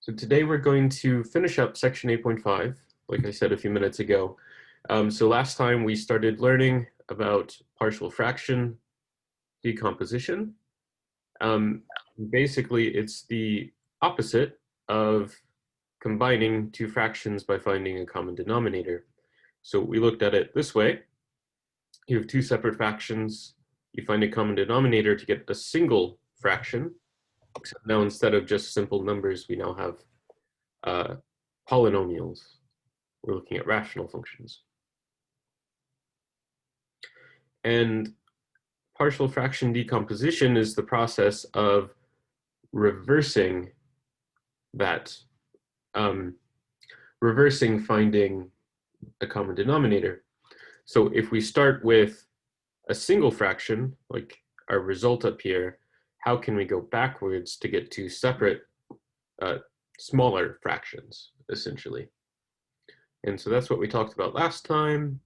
So today we're going to finish up section 8.5, like I said a few minutes ago. So last time we started learning about partial fraction decomposition. Basically, it's the opposite of combining two fractions by finding a common denominator. So we looked at it this way. You have two separate fractions. You find a common denominator to get a single fraction. Except now instead of just simple numbers, we now have polynomials. We're looking at rational functions. And partial fraction decomposition is the process of reversing that, reversing finding a common denominator. So if we start with a single fraction, like our result up here, how can we go backwards to get two separate smaller fractions, essentially? And so that's what we talked about last time.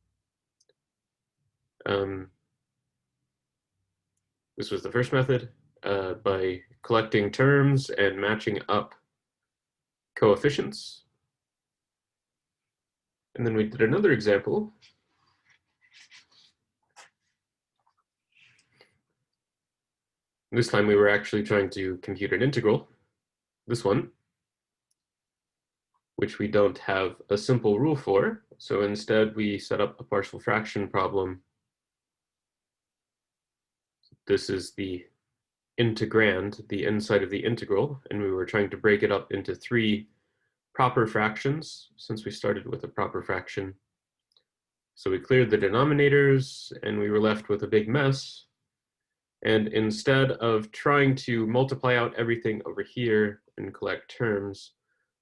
This was the first method, by collecting terms and matching up coefficients. And then we did another example. This time we were actually trying to compute an integral, this one, which we don't have a simple rule for. So instead we set up a partial fraction problem. This is the integrand, the inside of the integral, and we were trying to break it up into three proper fractions, since we started with a proper fraction. So we cleared the denominators and we were left with a big mess. And instead of trying to multiply out everything over here and collect terms,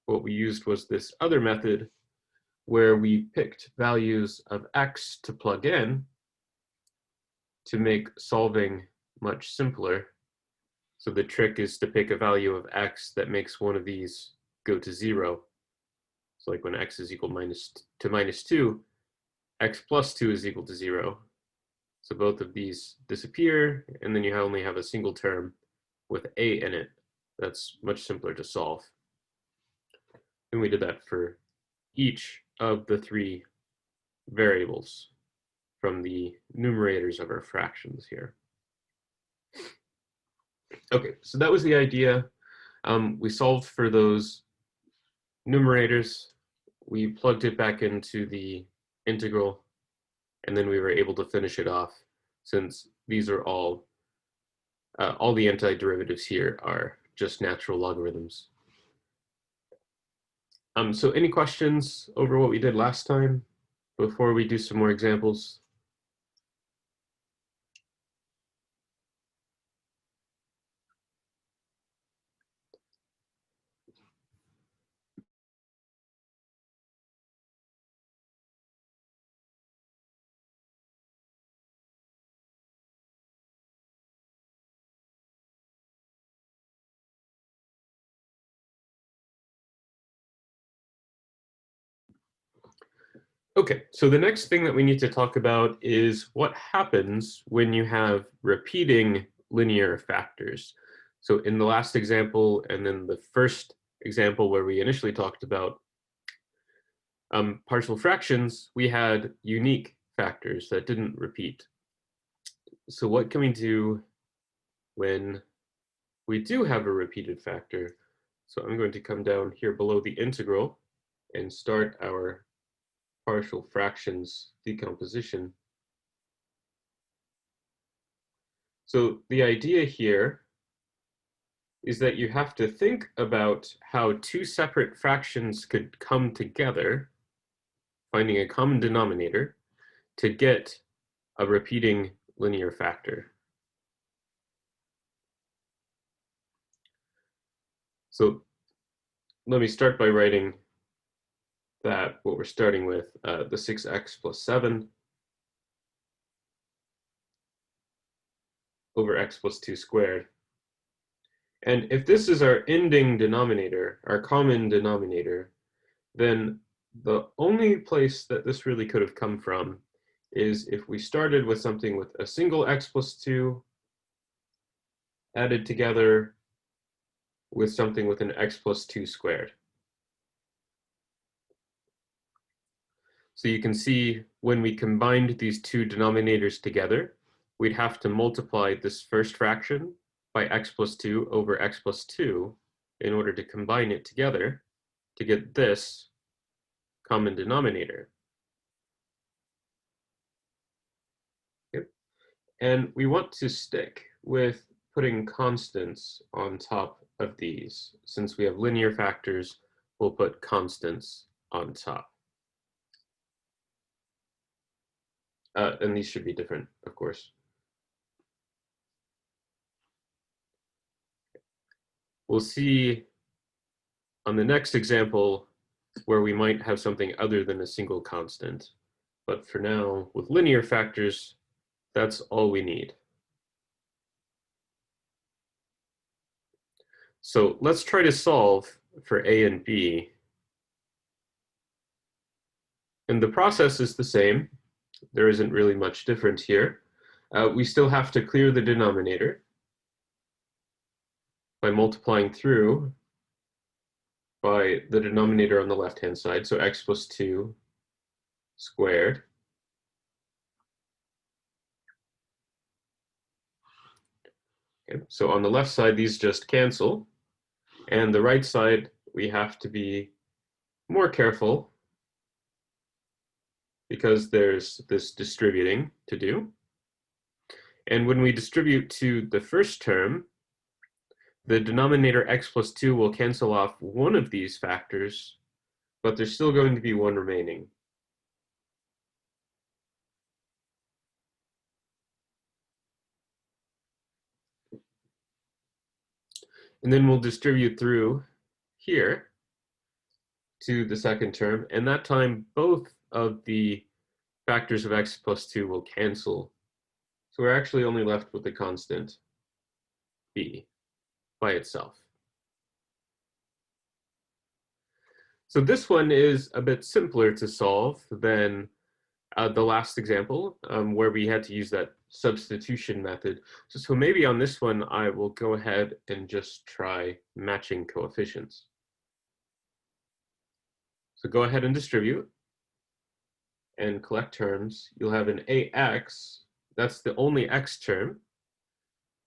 what we used was this other method where we picked values of x to plug in to make solving much simpler. So the trick is to pick a value of x that makes one of these go to 0. So like when x is equal to minus 2, x plus 2 is equal to 0. So both of these disappear, and then you only have a single term with a in it. That's much simpler to solve. And we did that for each of the three variables from the numerators of our fractions here. Okay, so that was the idea. We solved for those numerators. We plugged it back into the integral, and then we were able to finish it off, since these are all the antiderivatives here are just natural logarithms. So any questions over what we did last time before we do some more examples? Okay, so the next thing that we need to talk about is what happens when you have repeating linear factors. So in the last example, and then the first example where we initially talked about partial fractions, we had unique factors that didn't repeat. So what can we do when we do have a repeated factor? So I'm going to come down here below the integral and start our partial fractions decomposition. So the idea here is that you have to think about how two separate fractions could come together, finding a common denominator, to get a repeating linear factor. So let me start by writing that what we're starting with, the 6x plus 7 over x plus 2 squared. And if this is our ending denominator, our common denominator, then the only place that this really could have come from is if we started with something with a single x plus 2 added together with something with an x plus 2 squared. So you can see when we combined these two denominators together, we'd have to multiply this first fraction by x plus 2 over x plus 2 in order to combine it together to get this common denominator. Okay. And we want to stick with putting constants on top of these. Since we have linear factors, we'll put constants on top. And these should be different, of course. We'll see on the next example where we might have something other than a single constant. But for now, with linear factors, that's all we need. So let's try to solve for a and b. And the process is the same. There isn't really much different here. We still have to clear the denominator by multiplying through by the denominator on the left-hand side, so x plus 2 squared. Okay, so on the left side, these just cancel. And the right side, we have to be more careful because there's this distributing to do. And when we distribute to the first term, the denominator x plus 2 will cancel off one of these factors, but there's still going to be one remaining. And then we'll distribute through here to the second term, and that time both of the factors of x plus 2 will cancel. So we're actually only left with the constant b by itself. So this one is a bit simpler to solve than the last example, where we had to use that substitution method. So maybe on this one, I will go ahead and just try matching coefficients. So go ahead and distribute and collect terms. You'll have an ax, that's the only x term,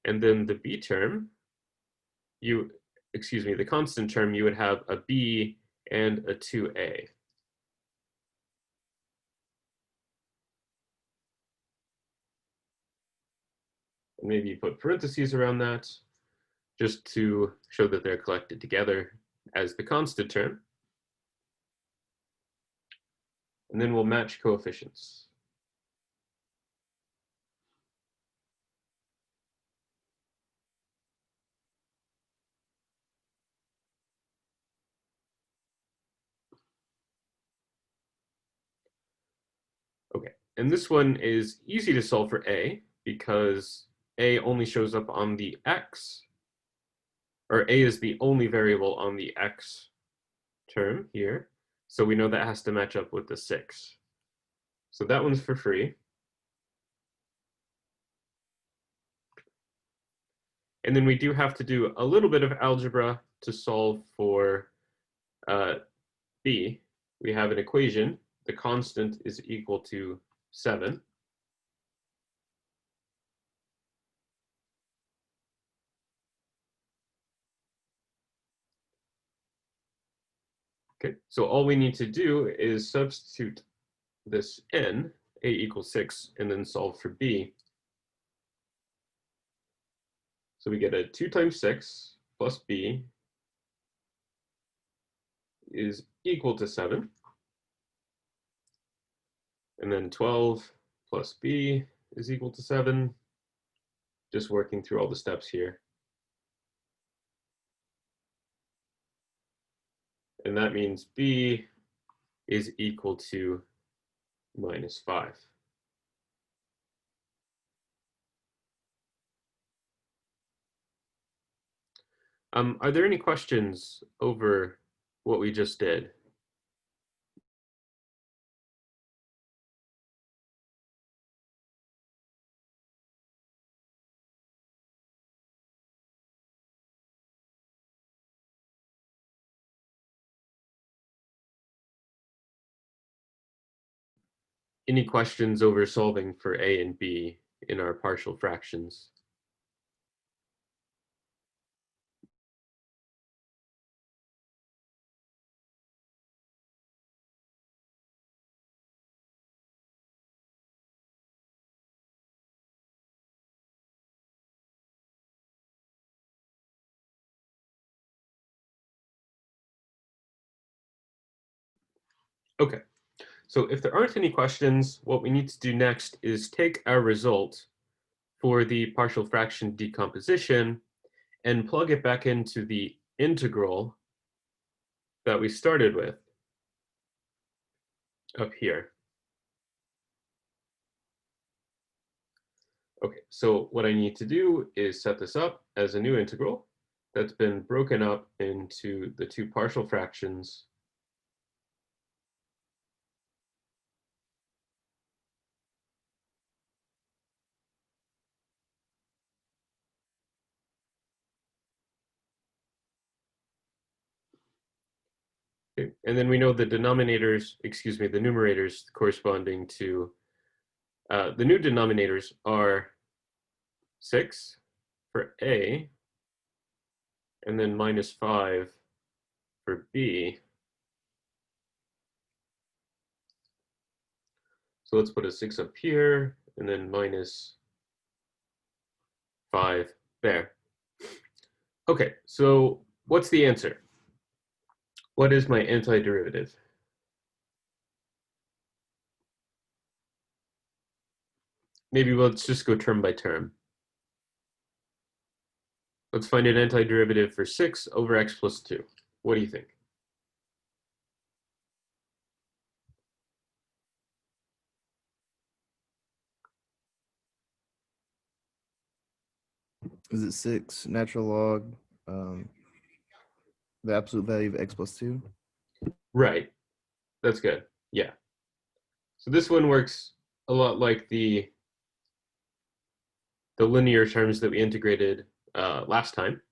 and then the b term, the constant term, you would have a b and a 2a. And maybe you put parentheses around that just to show that they're collected together as the constant term. And then we'll match coefficients. Okay, and this one is easy to solve for a because a only shows up on the x, or a is the only variable on the x term here. So we know that has to match up with the 6. So that one's for free. And then we do have to do a little bit of algebra to solve for b. We have an equation. The constant is equal to 7. Okay, so all we need to do is substitute this in, a equals 6, and then solve for b. So we get a 2 times 6 plus b is equal to 7. And then 12 plus b is equal to 7. Just working through all the steps here. And that means b is equal to -5. Are there any questions over what we just did? any questions over solving for a and b in our partial fractions? Okay, so if there aren't any questions, what we need to do next is take our result for the partial fraction decomposition and plug it back into the integral that we started with up here. Okay, so what I need to do is set this up as a new integral that's been broken up into the two partial fractions. Okay, and then we know the denominators, excuse me, the numerators corresponding to the new denominators are 6 for A, and then -5 for B. So let's put a 6 up here, and then -5 there. Okay, so what's the answer? What is my antiderivative? Maybe let's just go term by term. Let's find an antiderivative for 6 over x plus 2. What do you think? Is it 6 natural log the absolute value of x plus 2? Right. That's good. Yeah. So this one works a lot like the linear terms that we integrated last time.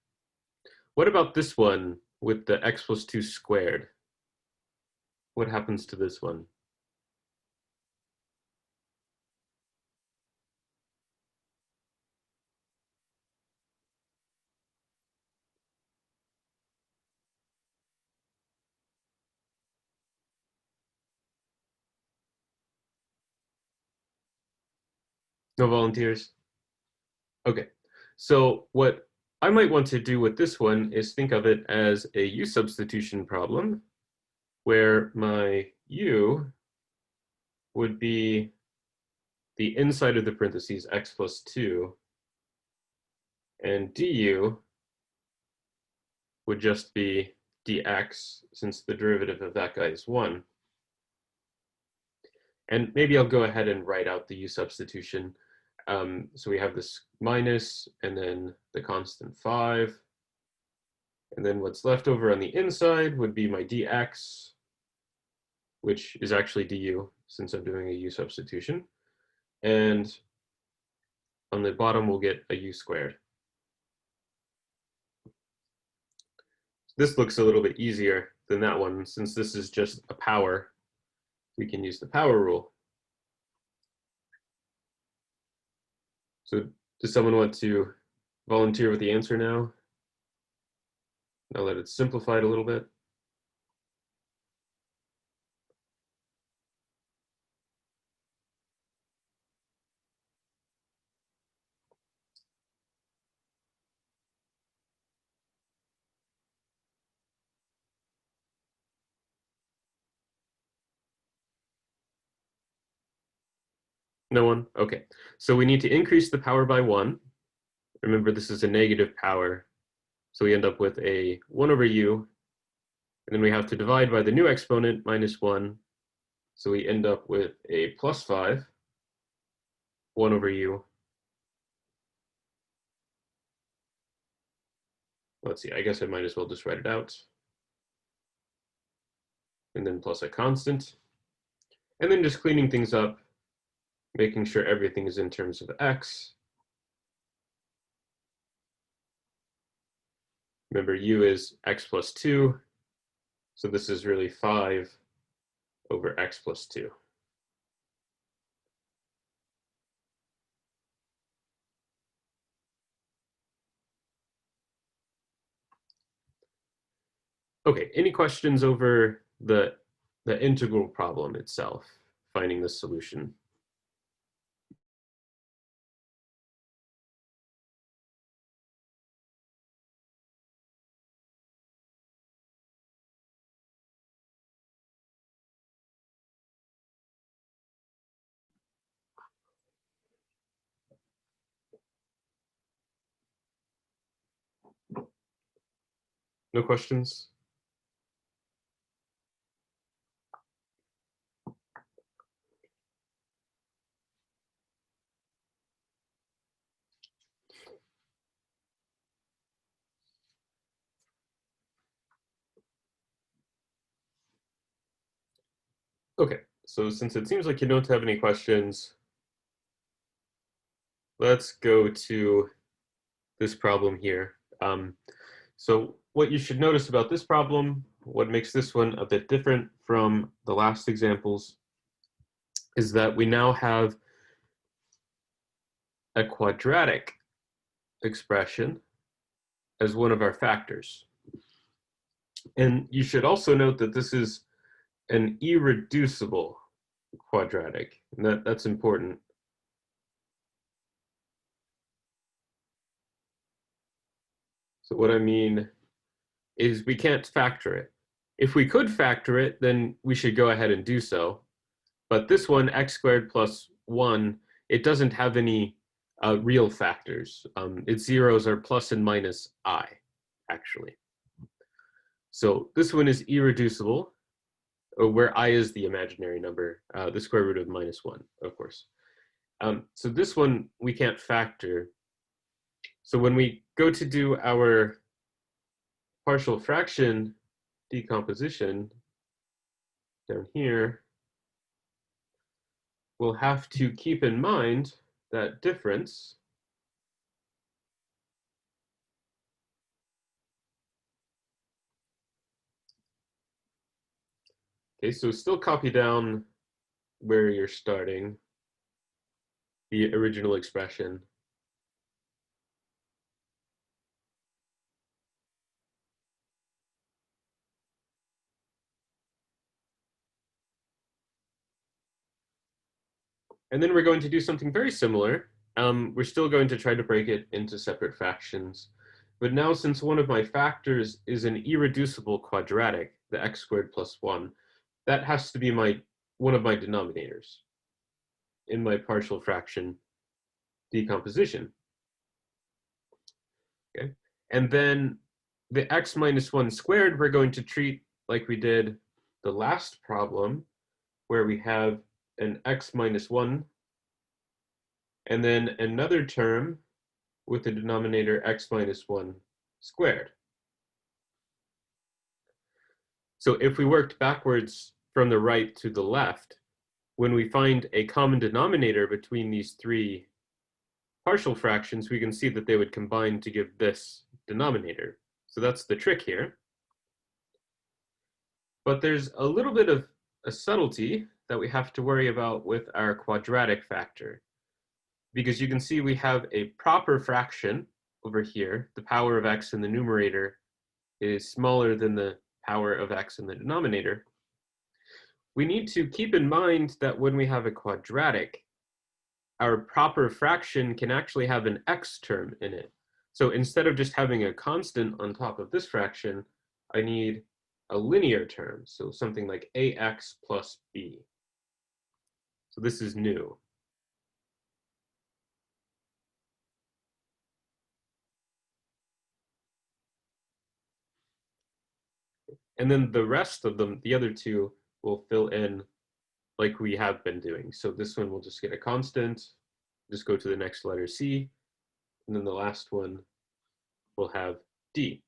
What about this one with the x plus 2 squared? What happens to this one? No volunteers? Okay. So what I might want to do with this one is think of it as a u substitution problem where my u would be the inside of the parentheses x plus 2, and du would just be dx, since the derivative of that guy is 1. And maybe I'll go ahead and write out the u substitution. So we have this minus, and then the constant 5. And then what's left over on the inside would be my dx, which is actually du, since I'm doing a u substitution. And on the bottom, we'll get a u squared. This looks a little bit easier than that one. Since this is just a power, we can use the power rule. So does someone want to volunteer with the answer now? Now that it's simplified a little bit. No one? Okay. So we need to increase the power by 1. Remember, this is a negative power. So we end up with a 1 over u. And then we have to divide by the new exponent, -1. So we end up with a +5, 1 over u. Let's see, I guess I might as well just write it out. And then plus a constant. And then just cleaning things up, making sure everything is in terms of x. Remember, u is x plus 2. So this is really 5 over x plus 2. Okay, any questions over the integral problem itself, finding the solution? No questions? Okay, so since it seems like you don't have any questions, let's go to this problem here. So what you should notice about this problem, what makes this one a bit different from the last examples, is that we now have a quadratic expression as one of our factors. And you should also note that this is an irreducible quadratic, and that's important. So what I mean is we can't factor it. If we could factor it, then we should go ahead and do so. But this one, x squared plus 1, it doesn't have any real factors. Its zeros are plus and minus I, actually. So this one is irreducible, where I is the imaginary number, the square root of minus 1, of course. So this one we can't factor. So when we go to do our partial fraction decomposition down here, we'll have to keep in mind that difference. Okay, so still copy down where you're starting, the original expression. And then we're going to do something very similar. We're still going to try to break it into separate fractions. But now, since one of my factors is an irreducible quadratic, the x squared plus 1, that has to be one of my denominators in my partial fraction decomposition. Okay, and then the x minus 1 squared, we're going to treat like we did the last problem, where we have an x minus 1, and then another term with the denominator x minus 1 squared. So if we worked backwards from the right to the left, when we find a common denominator between these three partial fractions, we can see that they would combine to give this denominator. So that's the trick here. But there's a little bit of a subtlety that we have to worry about with our quadratic factor, because you can see we have a proper fraction over here. The power of x in the numerator is smaller than the power of x in the denominator. We need to keep in mind that when we have a quadratic, our proper fraction can actually have an x term in it. So instead of just having a constant on top of this fraction, I need a linear term, so something like ax plus b. So this is new. And then the rest of them, the other two, will fill in like we have been doing. So this one will just get a constant, just go to the next letter C, and then the last one will have D.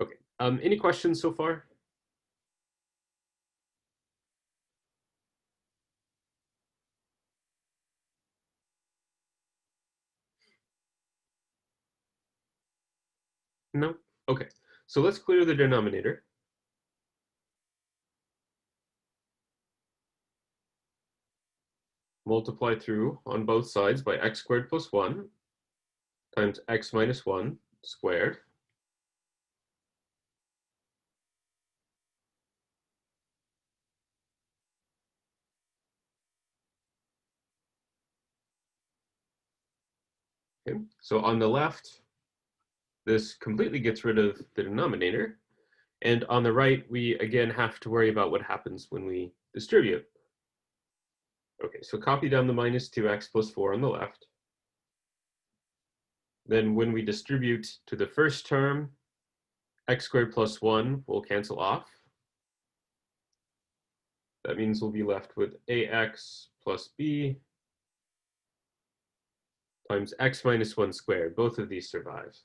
Okay, any questions so far? No? Okay, so let's clear the denominator. Multiply through on both sides by x squared plus 1 times x minus 1 squared. Okay, so on the left, this completely gets rid of the denominator. And on the right, we again have to worry about what happens when we distribute. Okay, so copy down the minus 2x plus 4 on the left. Then when we distribute to the first term, x squared plus 1 will cancel off. That means we'll be left with ax plus b times x minus 1 squared. Both of these survive.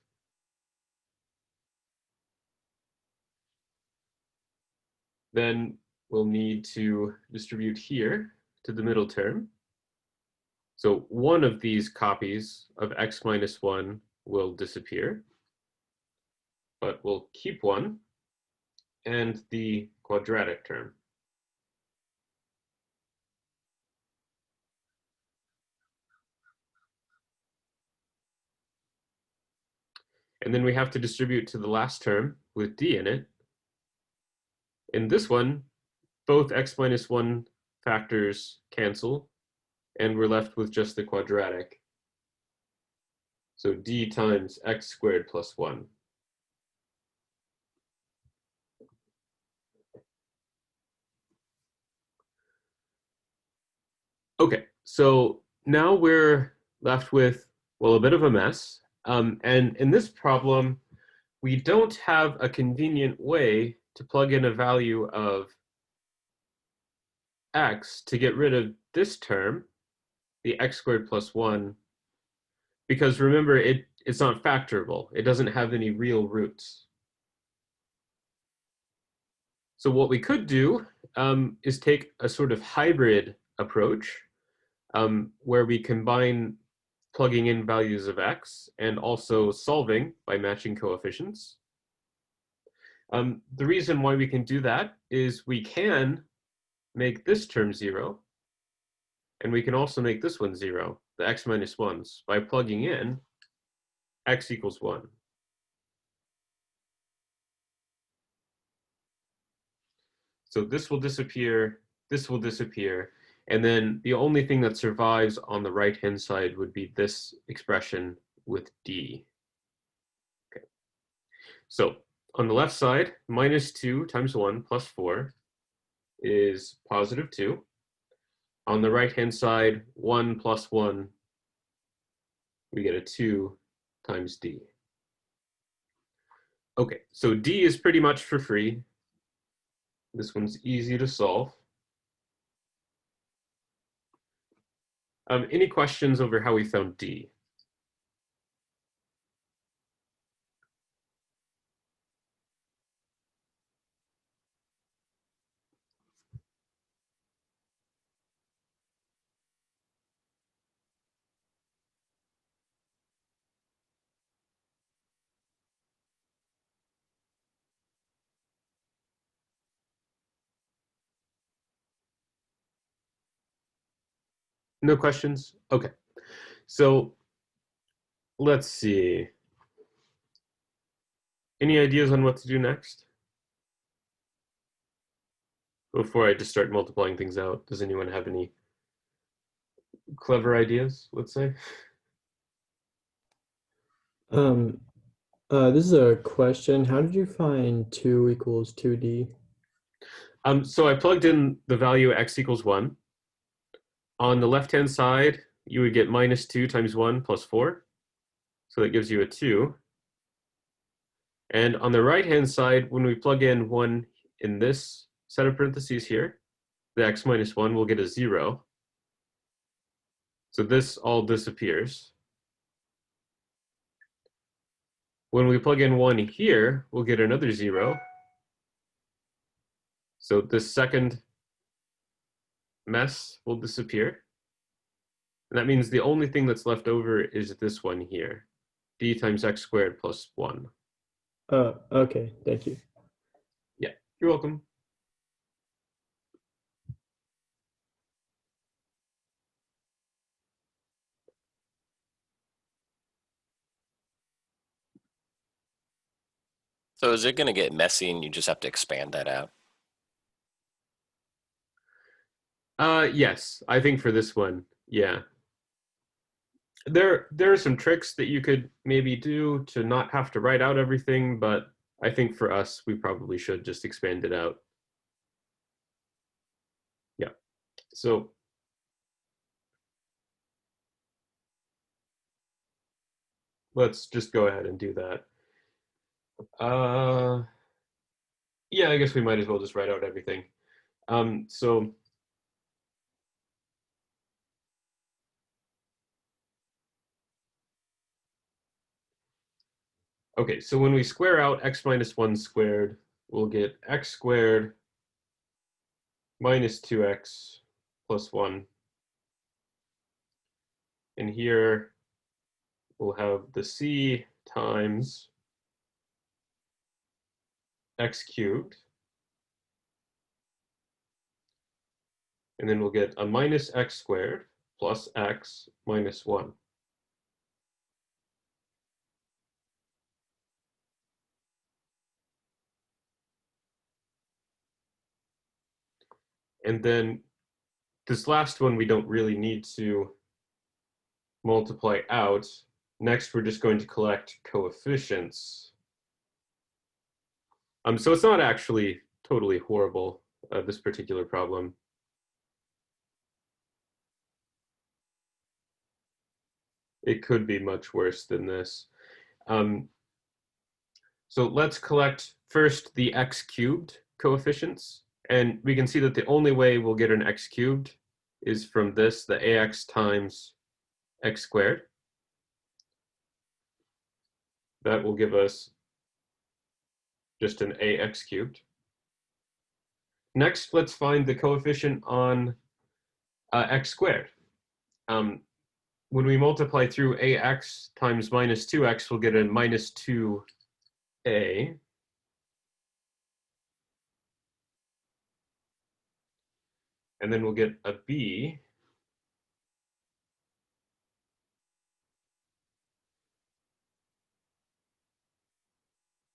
Then we'll need to distribute here to the middle term. So one of these copies of x minus 1 will disappear, but we'll keep one, and the quadratic term. And then we have to distribute to the last term with d in it. In this one, both x minus 1 factors cancel, and we're left with just the quadratic. So d times x squared plus 1. Okay, so now we're left with, well, a bit of a mess. And in this problem, we don't have a convenient way to plug in a value of x to get rid of this term, the x squared plus 1, because remember, it's not factorable. It doesn't have any real roots. So what we could do is take a sort of hybrid approach where we combine plugging in values of x and also solving by matching coefficients. The reason why we can do that is we can make this term 0, and we can also make this one 0, the x minus 1s, by plugging in x equals 1. So this will disappear, and then the only thing that survives on the right-hand side would be this expression with d. Okay. So on the left side, minus 2 times 1 plus 4 is positive 2. On the right-hand side, 1 plus 1, we get a 2 times d. Okay, so d is pretty much for free. This one's easy to solve. Any questions over how we found d? No questions? Okay. So let's see. Any ideas on what to do next? Before I just start multiplying things out, does anyone have any clever ideas, let's say? This is a question. How did you find 2 equals 2d? So I plugged in the value x equals 1. On the left-hand side, you would get minus 2 times 1 plus 4. So that gives you a 2. And on the right-hand side, when we plug in 1 in this set of parentheses here, the x minus 1 will get a 0. So this all disappears. When we plug in 1 here, we'll get another 0. So this second mess will disappear. And that means the only thing that's left over is this one here, d times x squared plus 1. Okay, thank you. Yeah, you're welcome. So is it going to get messy and you just have to expand that out? Yes, I think for this one, yeah. There are some tricks that you could maybe do to not have to write out everything, but I think for us, we probably should just expand it out. Yeah, so let's just go ahead and do that. Yeah, I guess we might as well just write out everything. So okay, so when we square out x minus 1 squared, we'll get x squared minus 2x plus 1. And here we'll have the c times x cubed. And then we'll get a minus x squared plus x minus 1. And then this last one we don't really need to multiply out. Next, we're just going to collect coefficients. So it's not actually totally horrible, this particular problem. It could be much worse than this. So let's collect first the x cubed coefficients. And we can see that the only way we'll get an x cubed is from this, the ax times x squared. That will give us just an ax cubed. Next, let's find the coefficient on x squared. When we multiply through ax times minus 2x, we'll get a minus 2a. And then we'll get a b.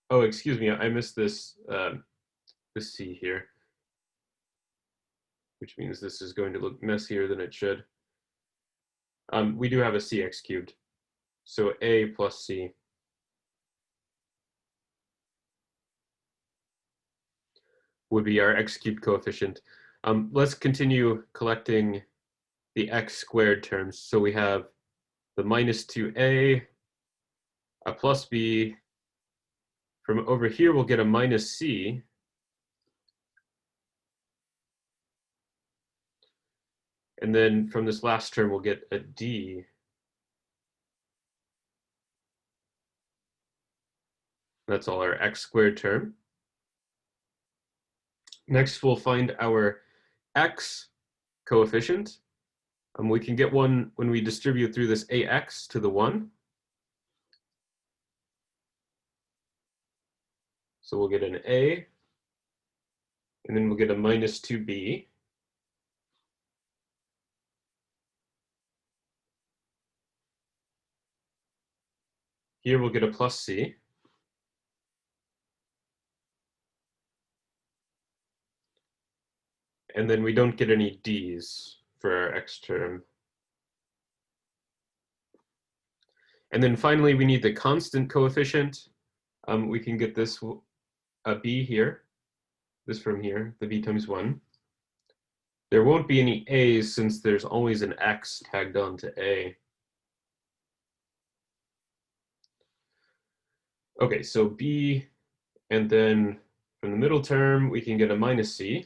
Oh, excuse me, I missed this, this c here, which means this is going to look messier than it should. We do have a cx cubed, so a plus c. Would be our x cubed coefficient. Let's continue collecting the x squared terms. So we have the minus 2a, a plus b. From over here, we'll get a minus c. And then from this last term, we'll get a d. That's all our x squared term. Next, we'll find our x coefficient. We can get one when we distribute through this ax to the 1. So we'll get an a, and then we'll get a minus 2b. Here we'll get a plus c. And then we don't get any d's for our x term. And then finally, we need the constant coefficient. We can get this, a b here, this from here, the b times 1. There won't be any a's since there's always an x tagged on to a. Okay, so b, and then from the middle term, we can get a minus c.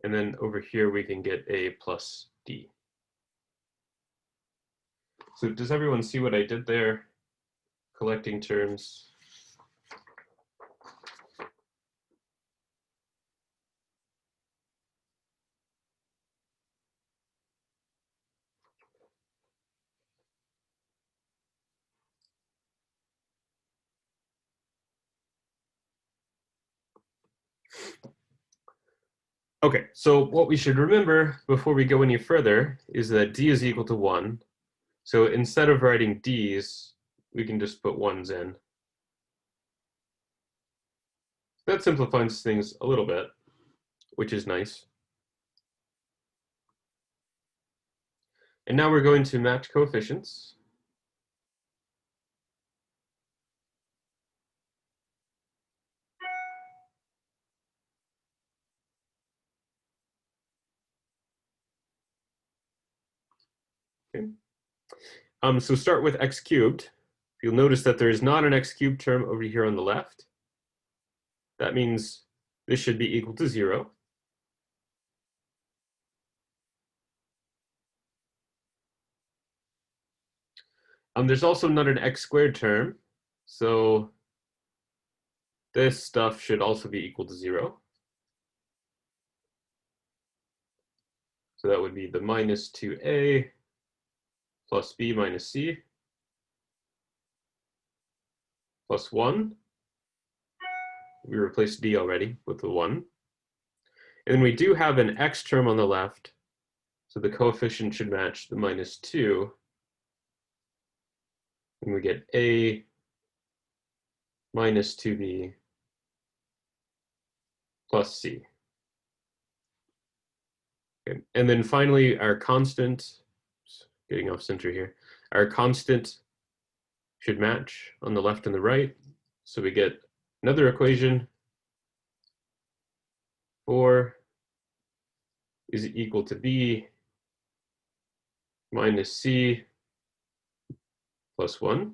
And then over here, we can get a plus d. So does everyone see what I did there? Collecting terms. Okay, so what we should remember before we go any further is that d is equal to 1. So instead of writing d's, we can just put 1's in. That simplifies things a little bit, which is nice. And now we're going to match coefficients. Okay. So start with x cubed. You'll notice that there is not an x cubed term over here on the left. That means this should be equal to 0. There's also not an x squared term, so this stuff should also be equal to 0. So that would be the minus 2a plus b minus c plus 1. We replaced d already with the 1. And then we do have an x term on the left, so the coefficient should match the minus 2. And we get a minus 2b plus c. Okay. And then finally, our constant, getting off center here, our constant should match on the left and the right. So we get another equation. 4 is equal to b minus c plus 1.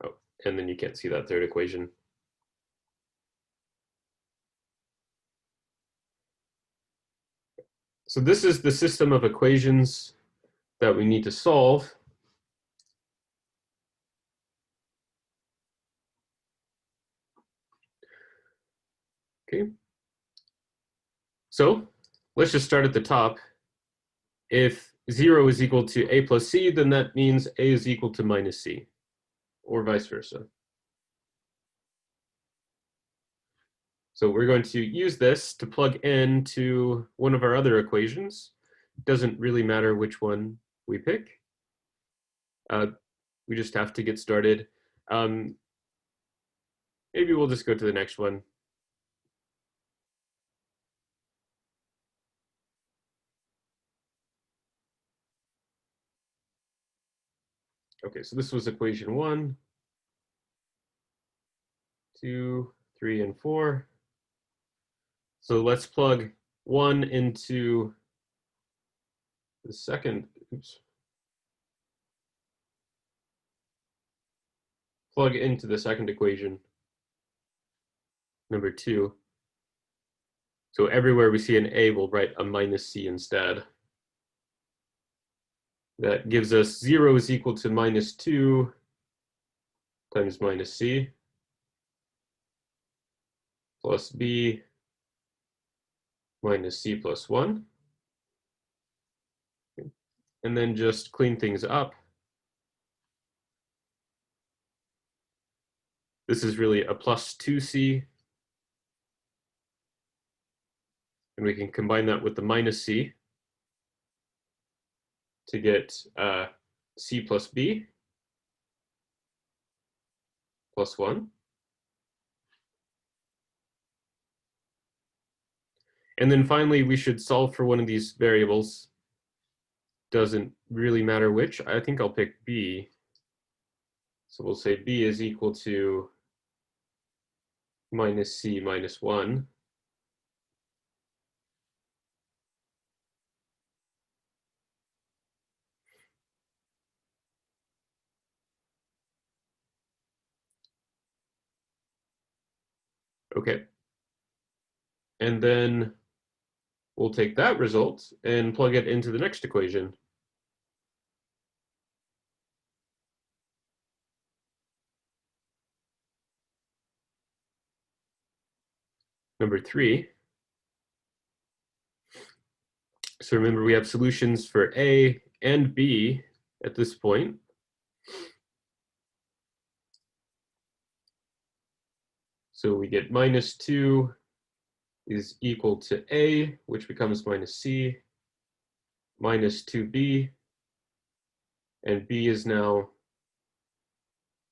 Oh, and then you can't see that third equation. So this is the system of equations that we need to solve. Okay. So let's just start at the top. If 0 is equal to a plus c, then that means a is equal to minus c, or vice versa. So we're going to use this to plug into one of our other equations. It doesn't really matter which one we pick. We just have to get started. Maybe we'll just go to the next one. Okay, so this was equation 1, 2, 3, and 4. So let's plug 1 into the second, plug into the second equation, number 2. So everywhere we see an a, we'll write a minus c instead. That gives us 0 is equal to minus 2 times minus c plus b minus c plus 1. Okay. And then just clean things up. This is really a plus 2c. And we can combine that with the minus c to get c plus b plus 1. And then finally, we should solve for one of these variables. Doesn't really matter which. I think I'll pick b. So we'll say b is equal to minus c minus 1. Okay. And then we'll take that result and plug it into the next equation. Number 3. So remember, we have solutions for a and b at this point. So we get minus 2 is equal to a, which becomes minus c, minus 2b, and b is now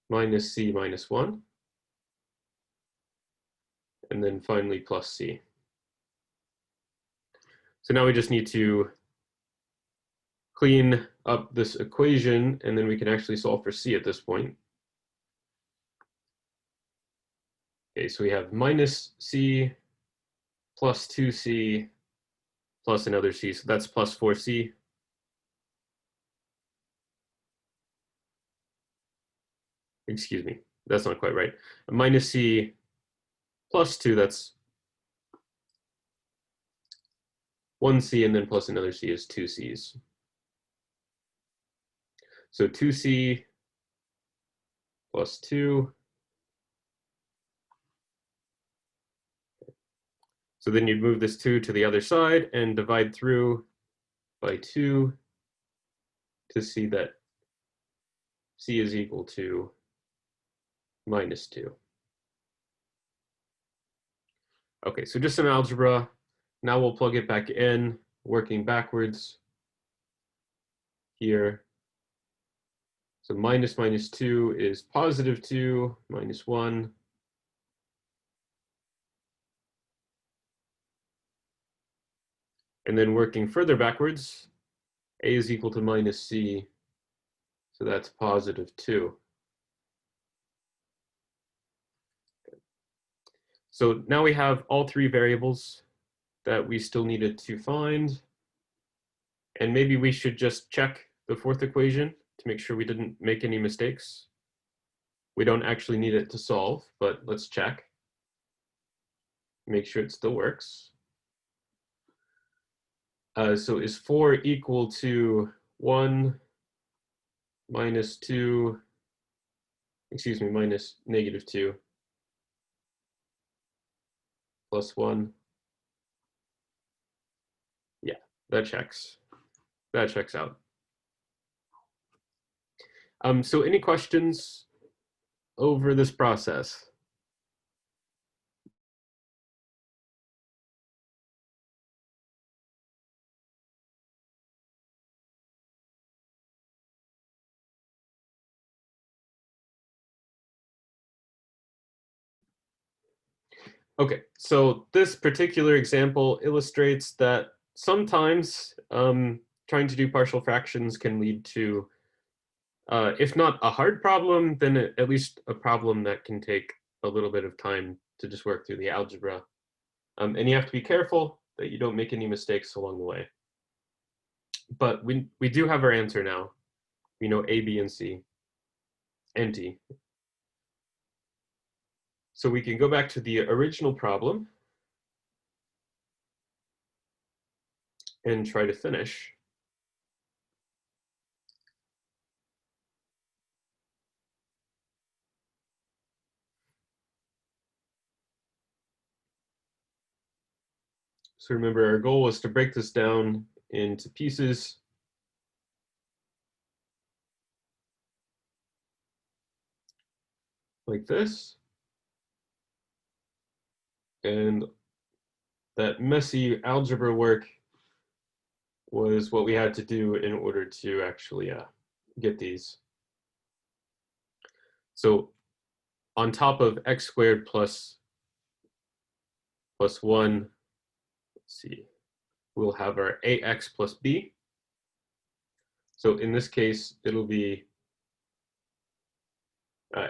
minus c minus 1, and then finally plus c. So now we just need to clean up this equation, and then we can actually solve for c at this point. Okay, so we have minus c plus 2c plus another c, so that's plus 4c. Excuse me, that's not quite right. Minus c plus 2, that's 1c, and then plus another c is 2c's. So 2c plus 2. So then you'd move this 2 to the other side and divide through by 2 to see that c is equal to minus 2. Okay, so just some algebra. Now we'll plug it back in, working backwards here. So minus minus 2 is positive 2, minus 1. And then working further backwards, a is equal to minus c, so that's positive 2. So now we have all three variables that we still needed to find. And maybe we should just check the fourth equation to make sure we didn't make any mistakes. We don't actually need it to solve, but let's check. Make sure it still works. So is 4 equal to 1 minus 2, excuse me, minus negative 2 plus 1? Yeah, that checks. That checks out. So any questions over this process? Okay, so this particular example illustrates that sometimes trying to do partial fractions can lead to, if not a hard problem, then at least a problem that can take a little bit of time to just work through the algebra. And you have to be careful that you don't make any mistakes along the way. But we do have our answer now. We know A, B, and C, and D. So we can go back to the original problem and try to finish. So remember, our goal was to break this down into pieces. Like this. And that messy algebra work was what we had to do in order to actually get these. So on top of x squared plus 1, let's see, we'll have our ax plus b. So in this case, it'll be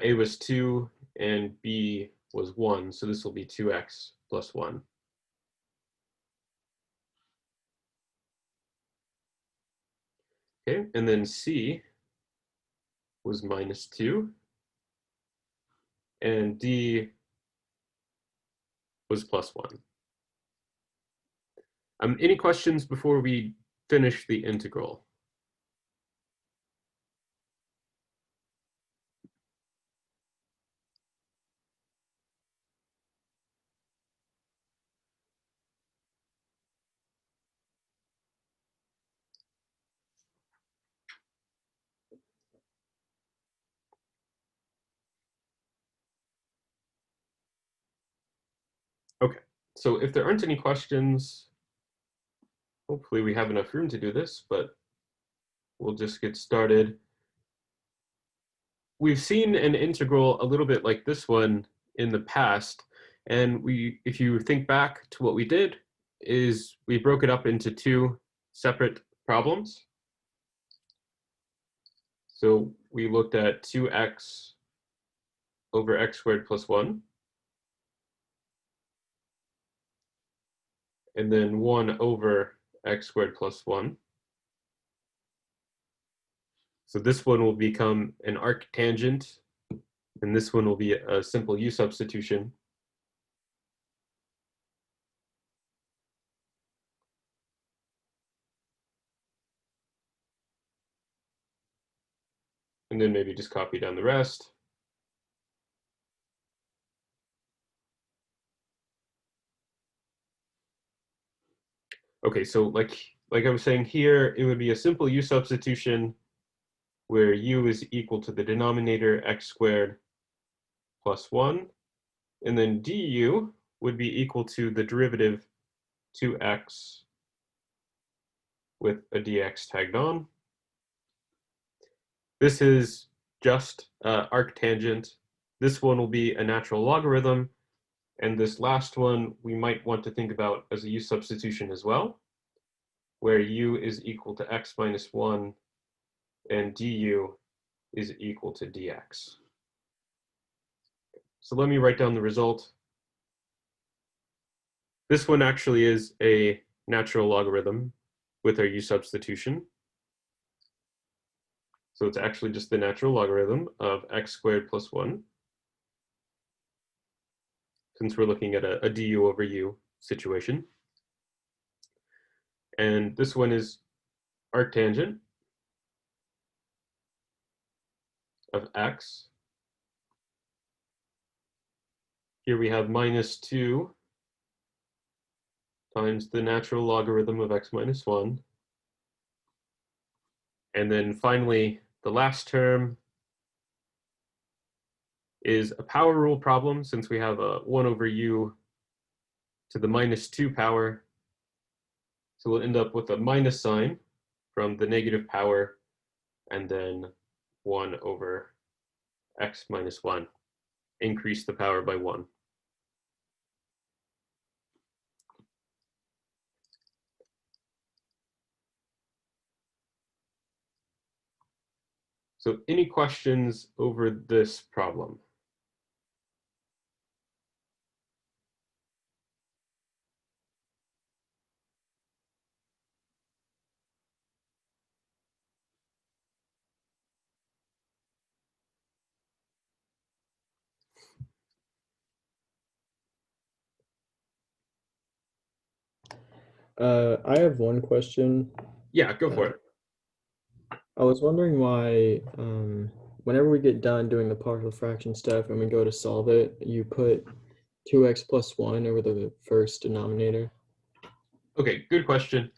a was 2 and b was 1. So this will be 2x plus 1. Okay, and then c was minus 2. And d was plus 1. Any questions before we finish the integral? Okay, so if there aren't any questions, hopefully we have enough room to do this, but we'll just get started. We've seen an integral a little bit like this one in the past, and if you think back to what we did, is we broke it up into two separate problems. So we looked at 2x over x squared plus 1. And then 1 over x squared plus 1. So this one will become an arctangent, and this one will be a simple u substitution. And then maybe just copy down the rest. Okay, so like I was saying here, it would be a simple u substitution where u is equal to the denominator x squared plus 1, and then du would be equal to the derivative 2x with a dx tagged on. This is just arctangent. This one will be a natural logarithm, and this last one we might want to think about as a u substitution as well, where u is equal to x minus 1 and du is equal to dx. So let me write down the result. This one actually is a natural logarithm with our u substitution. So it's actually just the natural logarithm of x squared plus 1, since we're looking at a du over u situation. And this one is arctangent of x. Here we have minus 2 times the natural logarithm of x minus 1. And then finally, the last term is a power rule problem, since we have a 1 over u to the minus 2 power. So we'll end up with a minus sign from the negative power, and then 1 over x minus 1. Increase the power by 1. So any questions over this problem? I have one question. Yeah, go for it. I was wondering why, whenever we get done doing the partial fraction stuff and we go to solve it, you put 2x plus 1 over the first denominator. Okay, good question.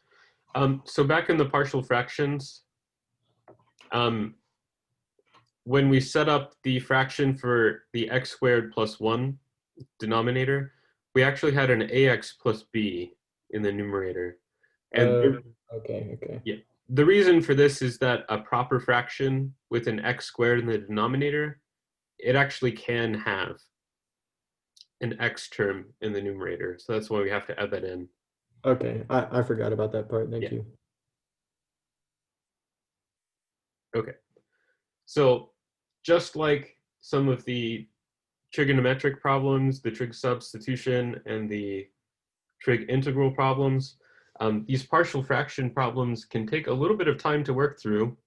So back in the partial fractions, when we set up the fraction for the x squared plus 1 denominator, we actually had an ax plus b in the numerator. And Okay. yeah, the reason for this is that a proper fraction with an x squared in the denominator, it actually can have an x term in the numerator. So that's why we have to add that in. Okay, I forgot about that part. Thank Yeah. you. Okay. So just like some of the trigonometric problems, the trig substitution, and the trig integral problems, these partial fraction problems can take a little bit of time to work through.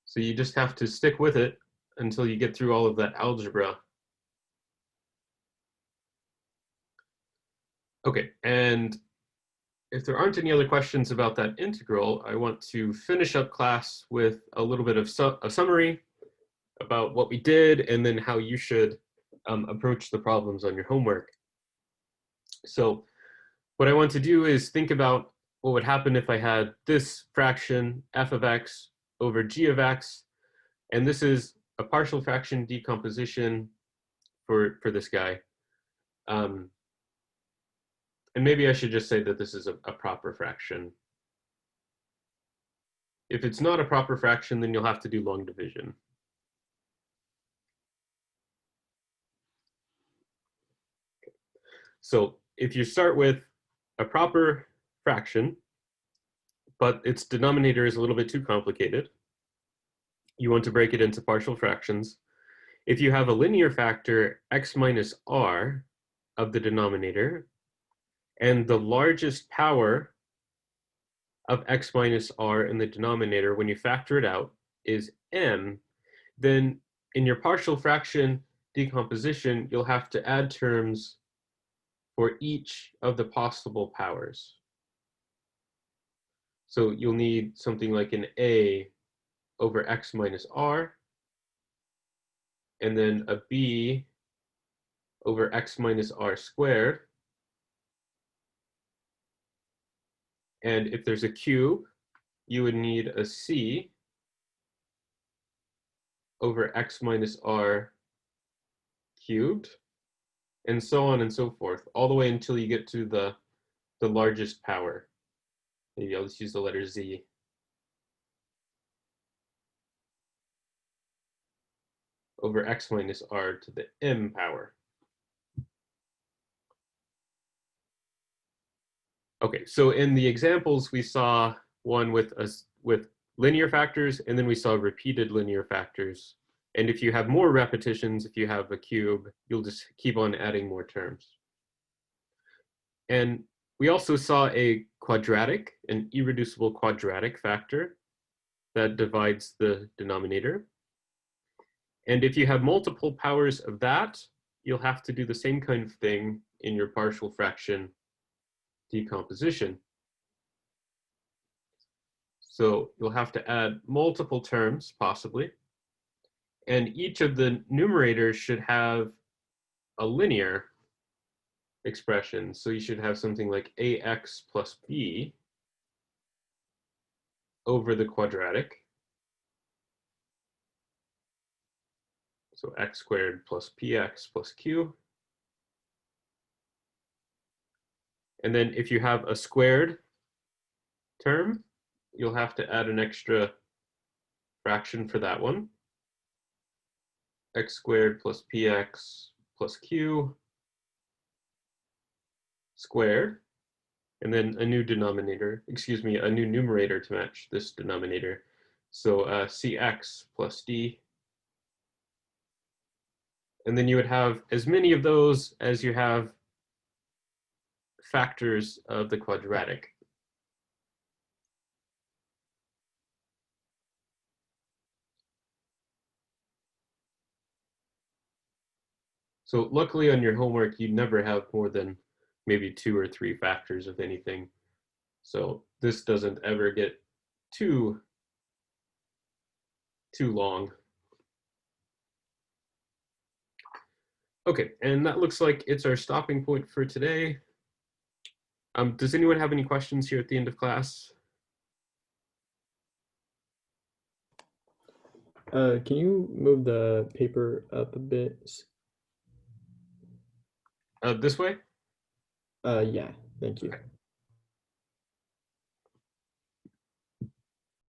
So you just have to stick with it until you get through all of that algebra. Okay, and if there aren't any other questions about that integral, I want to finish up class with a little bit of a summary about what we did and then how you should approach the problems on your homework. So what I want to do is think about what would happen if I had this fraction f of x over g of x, and this is a partial fraction decomposition for this guy. And maybe I should just say that this is a proper fraction. If it's not a proper fraction, then you'll have to do long division. So if you start with a proper fraction, but its denominator is a little bit too complicated. You want to break it into partial fractions. If you have a linear factor x minus r of the denominator, and the largest power of x minus r in the denominator, when you factor it out, is m, then in your partial fraction decomposition, you'll have to add terms for each of the possible powers. So you'll need something like an a over x minus r, and then a b over x minus r squared. And if there's a cube, you would need a c over x minus r cubed, and so on and so forth, all the way until you get to the largest power. Maybe I'll just use the letter z. Over x minus r to the m power. Okay, so in the examples, we saw one with linear factors, and then we saw repeated linear factors. And if you have more repetitions, if you have a cube, you'll just keep on adding more terms. And we also saw a quadratic, an irreducible quadratic factor that divides the denominator. And if you have multiple powers of that, you'll have to do the same kind of thing in your partial fraction decomposition. So you'll have to add multiple terms, possibly, and each of the numerators should have a linear expression. So you should have something like ax plus b over the quadratic. So x squared plus px plus q. And then if you have a squared term, you'll have to add an extra fraction for that one. X squared plus px plus q squared. And then a new denominator, excuse me, a new numerator to match this denominator. So cx plus d. And then you would have as many of those as you have factors of the quadratic. So luckily on your homework, you never have more than maybe 2 or 3 factors of anything. So this doesn't ever get too long. Okay, and that looks like it's our stopping point for today. Does anyone have any questions here at the end of class? Can you move the paper up a bit? This way? Yeah, thank you. Okay.